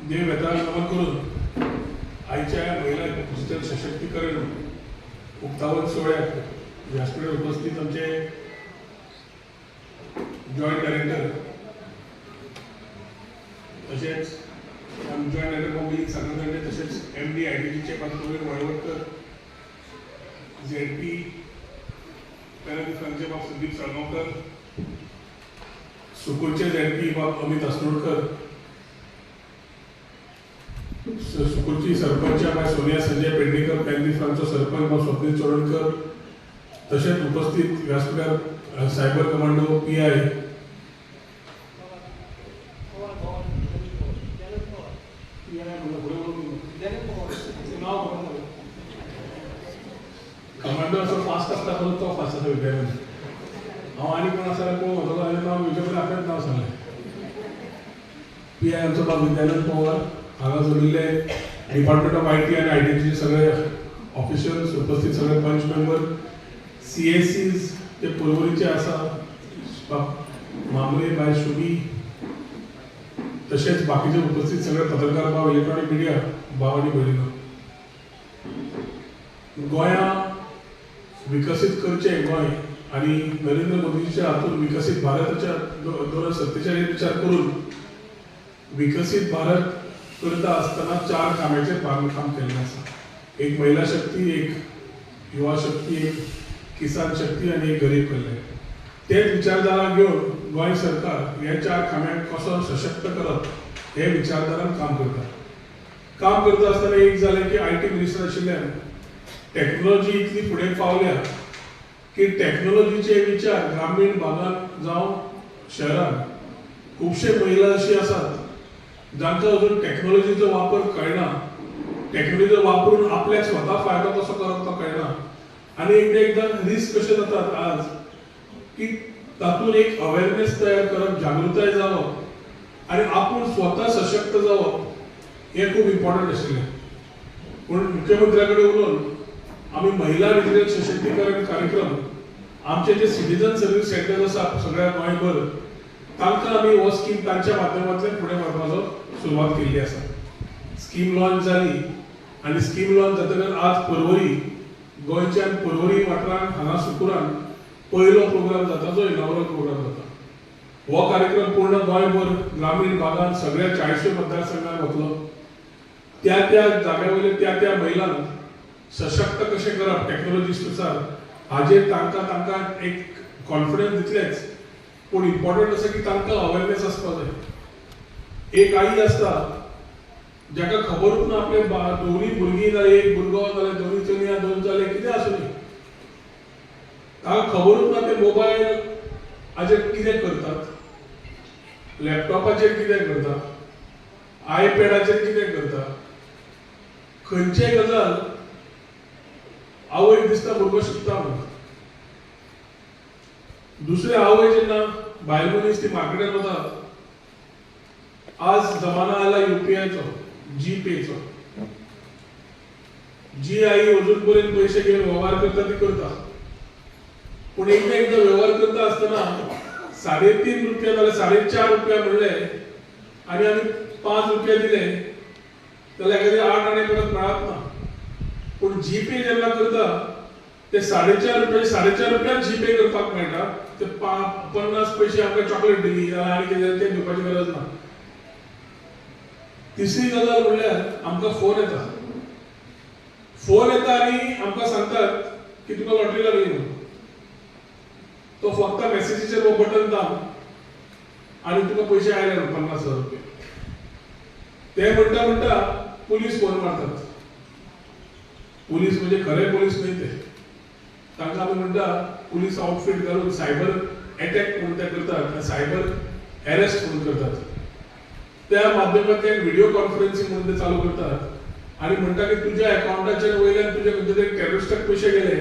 देव वेताळ नमन करून आईच्या महिला डिजिटल सशक्तीकरण उक्तावण सोहळ्यात व्यासपीठावर उपस्थित आमचे जॉईंट डायरेक्टर तसेच जॉईंट डायरेक्टर बॉम्बे संघटनेचे तसेच MD IDGचे पात्रवीर वळवटकर ZP पॅरालिम्पिकचे बाब संदीप साळगावकर सुकुलचे ZP बाब अमित अस्नोडकर सुकुलची सरपंच बाय सोनिया संजय पेडणेकर पॅरालिम्पिकचा सरपंच बाब स्वप्नील चोरणकर तसेच उपस्थित व्यासपीठावर सायबर कमांडो PI कमांडो असं फास्ट असता म्हणून तो फास्ट असा विद्यार्थी हांव आनी कोण आसा कोण होतो आनी नाव विजय आपलेंच नाव सांगलें PI आमचो बाब विद्यानंद पवार हांगा जोडिल्ले डिपार्टमेंट ऑफ IT आनी IDG सगळे ऑफिशियल्स उपस्थित सगळे पंच मेंबर CSCs ते पुरवरीचे आसा मामले बाय शुभी तसेच बाकीचे उपस्थित सगळे पत्रकार भाव इलेक्ट्रॉनिक मिडिया भाव आणि भयणीनो गोंया विकसित करचे गोंय आणि नरेंद्र मोदींच्या हातून विकसित भारताच्या 2047 विचार करून विकसित भारत करता असताना 4 कामांचेर काम केल्लें आसा. एक महिला शक्ती, एक युवा शक्ती, एक किसान शक्ती आणि एक गरीब कल्याण. तेच विचारधारा घेऊन गोंय सरकार ह्या 4 खांब्यांक कसो सशक्त करप हे विचारधारान काम करता असताना एक जालें की IT मिनिस्टर आशिल्ल्यान टेक्नॉलॉजी इतली फुडें पावल्या की टेक्नॉलॉजीचे विचार ग्रामीण भागात जावं शहरात खुबशे महिला अशी आसात जांकां अजून टेक्नॉलॉजीचो वापर कळना, टेक्नॉलॉजीचो वापरून आपल्याक स्वता फायदो कसो करप तो कळना आणि एकदा रिस्क कशे जातात आज की तातूंत एक अवेअरनेस तयार करप, जागृताय जावप आणि आपूण स्वता सशक्त जावप हे खूब इम्पॉर्टंट आशिल्लें. पूण मुख्यमंत्र्या कडेन उलोवन आमी महिला डिजिटल सशक्तीकरण कार्यक्रम आमचे जे सिटीजन सर्व्हिस सेंटर आसा सगळ्या गोंयभर तांकां आमी हो स्कीम तांच्या माध्यमांतल्यान फुडें व्हरपाचो सुरवात केल्ली आसा. स्कीम लॉन्च जाली आनी स्कीम लॉन्च जातकच आज पर्वरी गोंयच्यान पर्वरी वाठारांत हांगा सुकुरान पयलो प्रोग्राम जाता जो इनॉग्रल प्रोग्राम जाता. हो कार्यक्रम पूर्ण गोंयभर ग्रामीण भागांत सगळ्या 40 मतदारसंघांत वतलो. त्या जाग्या वयले त्या महिलांक सशक्त कशें करप टेक्नॉलॉजिस्टुसार हाजेर तांकां एक कॉन्फिडन्स दितलेच पूण इम्पॉर्टंट आसा की तांकां अवेअरनेस आसपाक जाय. एक आई आसता जाका खबरूच ना आपले दोनूय भुरगीं जाले, एक भुरगो जाले, दोनूय चलयां, 2 जाले, कितें आसूं दी ताका खबरूच ना ते मोबायल हाजेर कितें करतात, लॅपटॉपाचेर कितें करतात, आयपॅडाचेर कितें करतात. खंयचेय गजाल आवयक दिसता भुरगो शिकता म्हणून. दुसरे आवय जेन्ना बायल मनीस ती मार्केटात वता आज जमाना आयला UPIचो, GPayचो. जी आई अजून पर्यंत पैसे घेऊन व्यवहार करता ती करता पूण एकदा व्यवहार करता असताना 3.5 रुपया नाल्यार 4.5 रुपया म्हणले आणि आमी 5 रुपया दिले जाल्यार एखादी 8 आणे परत मेळत ना. पूण GPay जेन्ना करता ते 4.5 रुपया GPay करपाक मेळटा. ते 50 पैसे आमकां चॉकलेट दिली जाल्यार आनी कितें तें दिवपाची गरज ना. तिसरी गजाल म्हणल्यार आमकां फोन येता आनी आमकां सांगतात की तुका लॉटरी लागली म्हणून. तो फक्त मेसेजीचेर वो बटन दाब आनी तुका पैसे आयले 50,000 रुपया. ते म्हणटा पुलीस फोन मारतात. पुलीस म्हणजे खरे पुलीस न्हय ते. तांकां आमी म्हणटा पुलीस आउटफिट घालून सायबर अटॅक म्हणून ते करतात, सायबर अरेस्ट म्हणून करतात. त्या माध्यमांतल्यान व्हिडिओ कॉन्फरन्सिंग म्हणून ते चालू करतात आणि म्हणटा की तुज्या अकाउंटाचेर वयल्यान तुजे खंयच्या तरी टेररिस्टाक पैसे गेले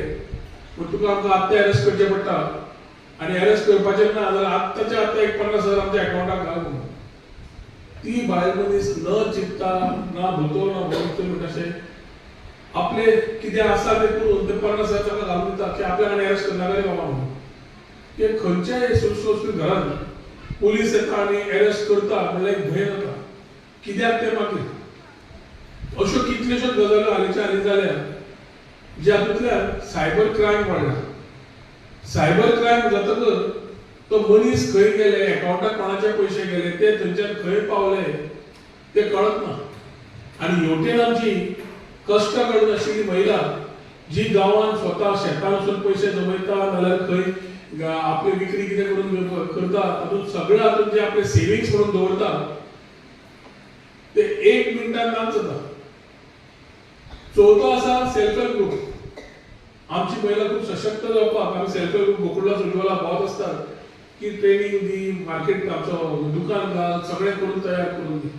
पूण तुका आमकां आत्ता अरेस्ट करचें पडटा आणि अरेस्ट करपाचें ना जाल्यार आत्ताच्या आत्ता 50,000 आमच्या अकाउंटाक घाल म्हणून. ती बायल मनीस न चिंतता ना भुतो ना भवितो म्हणटा अशें आपले कितें आसा ते करून ते 50,000 ताका घालून दिता की आपल्याक आनी अरेस्ट करनाका रे बाबा म्हणून. ते खंयच्याय सुरक्षीत घरांत पुलीस येता आणि अरेस्ट करता म्हणल्यार एक भंय जाता. कित्याक ते मागीर अश्यो कितल्योश्योच गजाल्यो हालींच्या हालीं जाल्या जे हातूंतल्यान सायबर क्रायम वाडला. सायबर क्रायम जातकच तो मनीस खंय गेले, अकाउंटाक कोणाचे पयशे गेले, ते थंयच्यान खंय पावले ते कळत ना. आनी हेवटेन आमची कश्ट काडून आशिल्ली महिला जी गांवांत स्वता शेतान वचून पयशे जमयता नाल्यार खंय आपली विक्री कितें करून करता, तातूंत सगळें हातूंत जे आपले सेविंग्स म्हणून दवरता ते 1 मिनटान नाच जाता. चवथो आसा सेल्फ हेल्प ग्रुप. आमची महिला खूप सशक्त जावपाक आमी self help group Gokuldas Ujjwala पावत असतात की ट्रेनिंग दी, मार्केट आमचो दुकान घाल, सगळें करून तयार करून दी.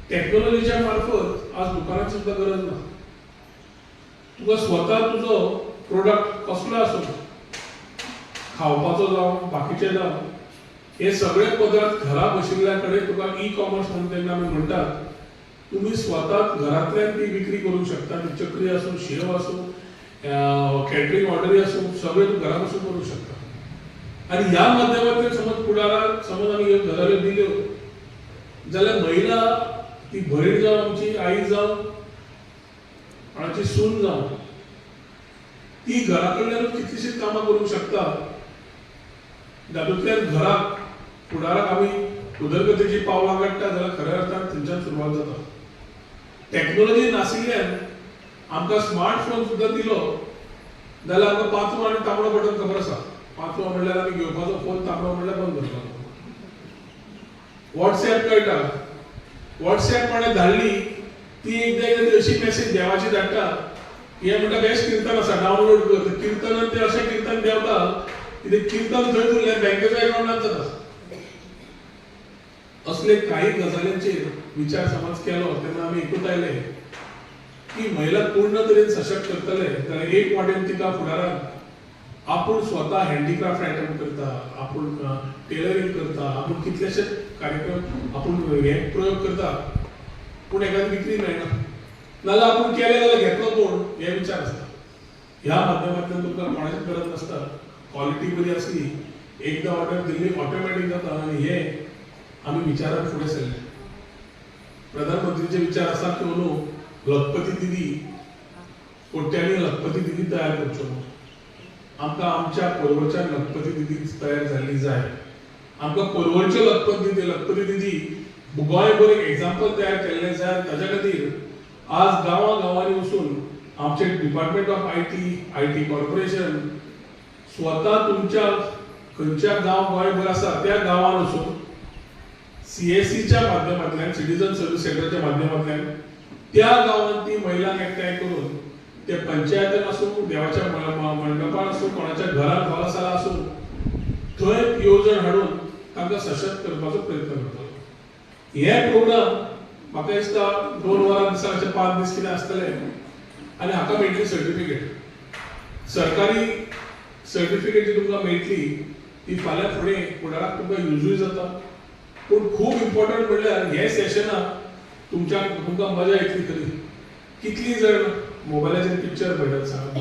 टेक्नॉलॉजीच्या मार्फत आज दुकानाची सुद्धा गरज ना. तुका स्वता तुजो प्रोडक्ट कसलो आसूं, खावपाचो जावं बाकीचे जावं, हे सगळे पदार्थ घरा बशिल्ल्या कडेन तुका ई कॉमर्स म्हणून तेन्ना आमी म्हणटात, तुम्ही स्वताच घरांतल्यान ती विक्री करूंक शकता. ती चकरी आसूं, शेव आसूं, कॅटरिंग ऑर्डरी आसूं, सगळें तूं घरा बसून करूंक शकता. आनी ह्या माध्यमांतल्यान समज फुडाराक समज आमी ह्यो गजाल्यो दिल्यो जाल्यार महिला ती भयण जावं, आमची आई जावं, कोणाची सून जावं, ती घरा कडल्यानूच कितलीशीच कामां करूंक शकता. तातूंतल्यान घराक फुडाराक आमी उदरगतीची पावलां काडटा जाल्यार खऱ्या अर्थान थंयच्यान सुरवात जाता. टेक्नॉलॉजी नाशिल्ल्यान आमकां स्मार्टफोन सुद्दां दिलो जाल्यार आमकां पांचवो आनी तांबडो बटन खबर आसा. पांचवो म्हणल्यार आमी घेवपाचो फोन, तांबडो म्हणल्यार बंद करपाचो. व्हॉट्सएप कळटा. व्हॉट्सएप कोणें धाडली ती एकदा अशी मेसेज देवाची धाडटा, हे म्हणटा बेस्ट कीर्तन आसा डावनलोड कर. कीर्तनान ते अशें कीर्तन देंवता की कीर्तन थंय उरलें बँकेच्या अकाउंटांत जाता. असले काही गजालींचेर विचार समज केलो तेन्ना आमी एकूच आयले की महिला पूर्ण तरेन सशक्त करतले जाल्यार एक वाटेन तिका फुडाराक आपूण स्वता हँडीक्राफ्ट आयटम करता, आपूण टेलरिंग करता, आपूण कितलेशेच कार्यक्रम आपूण हे प्रयोग करता, पूण एखादी विक्री मेळना. नाल्यार आपूण केले जाल्यार घेतलो कोण हे विचार आसता. ह्या माध्यमांतल्यान तुमकां कोणाची गरज नासता. क्वॉलिटी बरी आसली, एकदा ऑर्डर दिल्ली ऑटोमॅटीक जाता. आनी हे आमी विचारान फुडें सरले. प्रधानमंत्रीचे विचार आसा की न्हू लखपती दिदी, कोट्यांनी लखपती दिदी तयार करच्यो. आमकां आमच्या पर्वच्यान लखपती दिदी तयार जाल्ली जाय. आमकां पर्वच्यो लखपती दिदी गोंयभर एक एग्जाम्पल तयार केल्लें जाय. ताच्या खातीर आज गांवांनी वचून आमचे डिपार्टमेंट ऑफ आयटी कॉर्पोरेशन स्वता तुमच्या खंयच्या गांव गोंयभर आसा त्या गांवांत वचून सीएससीच्या माध्यमांतल्यान, सिटीजन सर्व्हिस सेंटरच्या माध्यमांतल्यान त्या गांवांत ती महिलांक एकठांय करून ते पंचायतीन आसूं, देवाच्या मंडपान आसूं, कोणाच्या घरांत हॉलसाला आसूं, थंय येवजण हाडून तांकां सशक्त करपाचो प्रयत्न करतलो. हे प्रोग्राम म्हाका दिसता 2 वरां दिसा अशें 5 दीस कितें आसतले आनी हाका मेळटली सर्टिफिकेट. सरकारी सर्टिफिकेट जी तुमकां मेळटली ती फाल्यां फुडें फुडाराक तुमकां युजूय जाता. पूण खूब इम्पॉर्टंट म्हणल्यार हे सेशनाक तुमकां मजा येतली खरी. कितली जण मोबायलाचेर पिक्चर पळयतात सांग?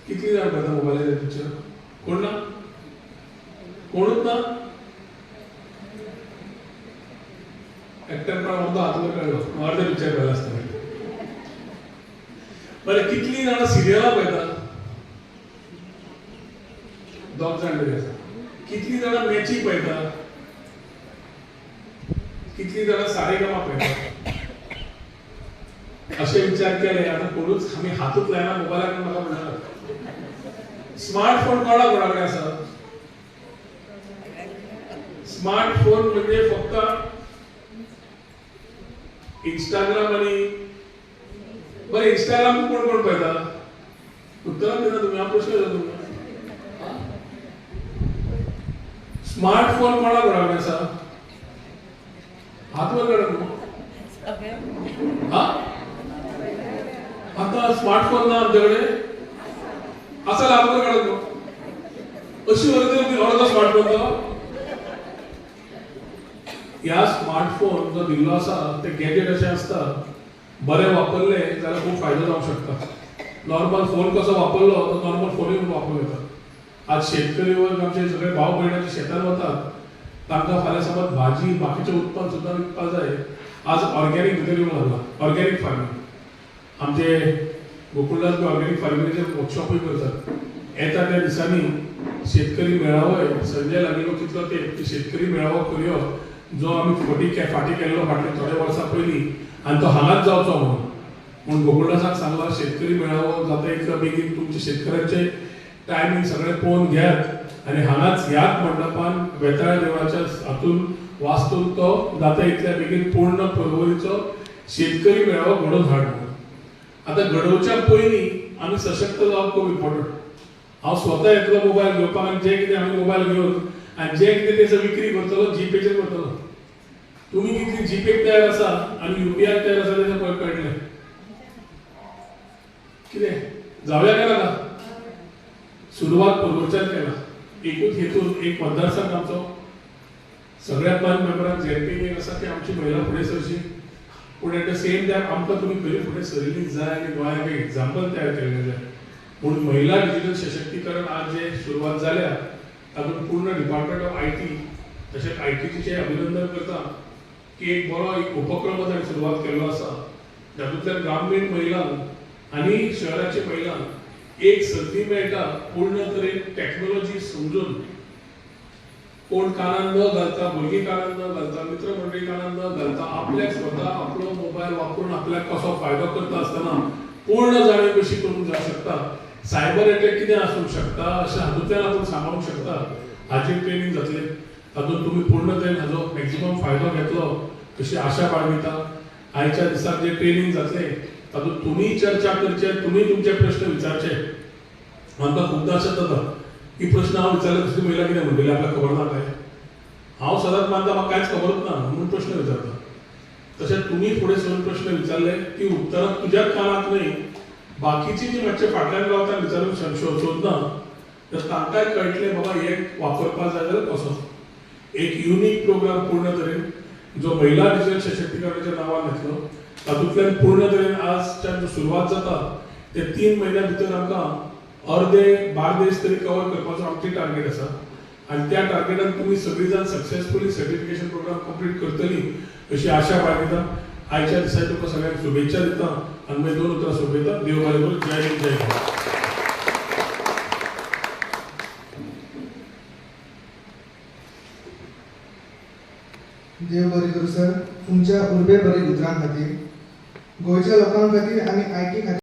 कितली जाण पळयता मोबायलाचेर पिक्चर? कोण ना? कोणूच ना? एक्टर पण हात वर काडलो, अर्धे पिक्चर पळयला आसता. बरें, कितली जाणां सिरियलां पळयतात? 2 जाण तरी आसा. कितली जाणां मॅची पळयतात? कितली जाणां सारेगामा पळयतात? असे विचार केले आता कोणूच आम्ही हातूच लायना मोबायलाक म्हाका म्हणा. स्मार्टफोन कोणा कडेन आसा? स्मार्टफोन म्हणजे फक्त इंस्टाग्राम आणि बरं इंस्टाग्राम कोण कोण पळयता? उत्तर दिना तुम्ही. हा प्रश्न येता तुमकां. स्मार्टफोन कोणा कडेन आसा? हात वर करा न्हू. हा आता स्मार्टफोन ना आमच्याकडे असा हात वर काढत न्हू. अशी अर्धो स्मार्टफोन तो ह्या स्मार्टफोन जो दिल्लो आसा ते गॅजेट अशें आसता बरे वापरले जाल्यार खूब फायदो जावंक शकता. नॉर्मल फोन कसो वापरलो तो नॉर्मल फोनूय वापरूं येता. आज शेतकरी वर्ग आमचे सगळे भाव भयणाचे शेतान वतात तांकां फाल्यां समज भाजी बाकीचें उत्पन्न सुद्दां विकपाक जाय. आज ऑर्गॅनिक भितर येवंक लागला, ऑर्गॅनिक फार्मींग. आमचे गोकुळदास ऑर्गॅनिक फार्मिंगचे वर्कशॉपूय करतात. येता त्या दिसांनी शेतकरी मेळावोय संजय लागलो कितलो ते शेतकरी मेळावो करयो जो आमी फाटी केल्लो फाटले थोडे वर्सां पयलीं आनी तो हांगाच जावचो म्हणून गोकुळदासाक सांगला शेतकरी मेळावो जाता इतलो बेगीन तुमचे शेतकऱ्यांचे टायमींग सगळें पळोवन घेयात आनी हांगाच ह्याच मंडपान बेताळ देवळाच्या हातून वास्तून तो जाता इतल्या बेगीन पूर्ण पर्वरीचो शेतकरी मेळावो घडोवन हाड म्हणून. आतां घडोवच्या पयलीं आमी सशक्त जावप खूब इम्पॉर्टंट. हांव स्वता येतलो मोबायल घेवपाक आनी जे कितें आमी मोबायल घेवन आनी जे कितें तेजो विक्री करतलो जीपेचेर करतलो. तुमी कितली जीपेक तयार आसा आनी युपीआय तयार आसा तेजें पळय कळटलें. कितें जावया काय नाका? सुरवात पर्वच्यान केला. एकूच हेतून एक मतदारसंघ आमचो सगळ्या पंच मेंबरांक झेडपीक एक आसा की आमची महिला फुडें सरची. पूण एट द सेम टायम आमकां तुमी खरी फुडें सरिल्ली जाय आनी गोंयाक एक एक्झाम्पल तयार केल्लें जाय. म्हणून महिला डिजिटल सशक्तीकरण आज जे सुरवात जाल्या तातूंत पूर्ण डिपार्टमेंट ऑफ आयटी तशेंच आयटीचे अभिनंदन करता की एक बरो एक उपक्रम ताणें सुरवात केल्लो आसा जातूंतल्यान ग्रामीण महिलांक आनी शहराच्या महिलांक एक संदी मेळटा पूर्ण तरेन टॅक्नॉलॉजी समजून. कोण कानान न घालता, भुरगीं कानान न घालता, मित्र मंडळी कानान न घालता आपल्याक स्वता आपलो मोबायल वापरून आपल्याक कसो फायदो करता आसतना पूर्ण जाणीव कशी करूंक जावं शकता. सायबर अटॅक कितें आसूंक शकता अशें हातूंतल्यान आपूण सांगूंक शकता. हाची ट्रेनिंग जातली. तातूंत तुमी पूर्ण तरेन हाजो मॅक्झिमम फायदो घेतलो अशी आशा बाळगिता. आयच्या दिसाक जे ट्रेनिंग जातले तातूंत तुमी चर्चा करचे, तुमी तुमचे प्रश्न विचारचे. आमकां खूबदां अशें जाता की प्रश्न हांव विचारले दुसरी महिला कितें म्हणटली आपल्याक खबर ना काय. हांव सदांच मानता म्हाका कांयच खबरच ना म्हणून प्रश्न विचारता. तशेंच तुमी फुडें सरून प्रश्न विचारले की उत्तरां तुज्याच कानाक न्हय बाकीची जी मातशे फाटल्यान रावता विचारूंक सोदना तर तांकांय कळटलें बाबा हे वापरपाक जाय जाल्यार कसो. एक युनीक प्रोग्राम पूर्ण तरेन जो महिला डिजिटल सशक्तीकरणाच्या नांवान घेतलो तातूंतल्यान पूर्ण तरेन आजच्यान जो सुरवात जाता ते 3 म्हयन्या भितर आमकां अर्दे बार्देस तरी कवर करपाचो आमची टार्गेट आसा. आनी त्या टार्गेटान तुमी सगळीं जाण सक्सेसफुली सर्टिफिकेशन प्रोग्राम कंप्लीट करतली अशी आशा बाळगिता. आयच्या दिसा तुका सगळ्यांक शुभेच्छा दिता आनी मागीर 2 उतरां सोंपयता. देव बरें करूं. जय हिंद जय भारत. देव बरें करूं सर. तुमच्या उर्बे बरे उतरां खातीर गोंयच्या लोकां खातीर आनी आयटी खातीर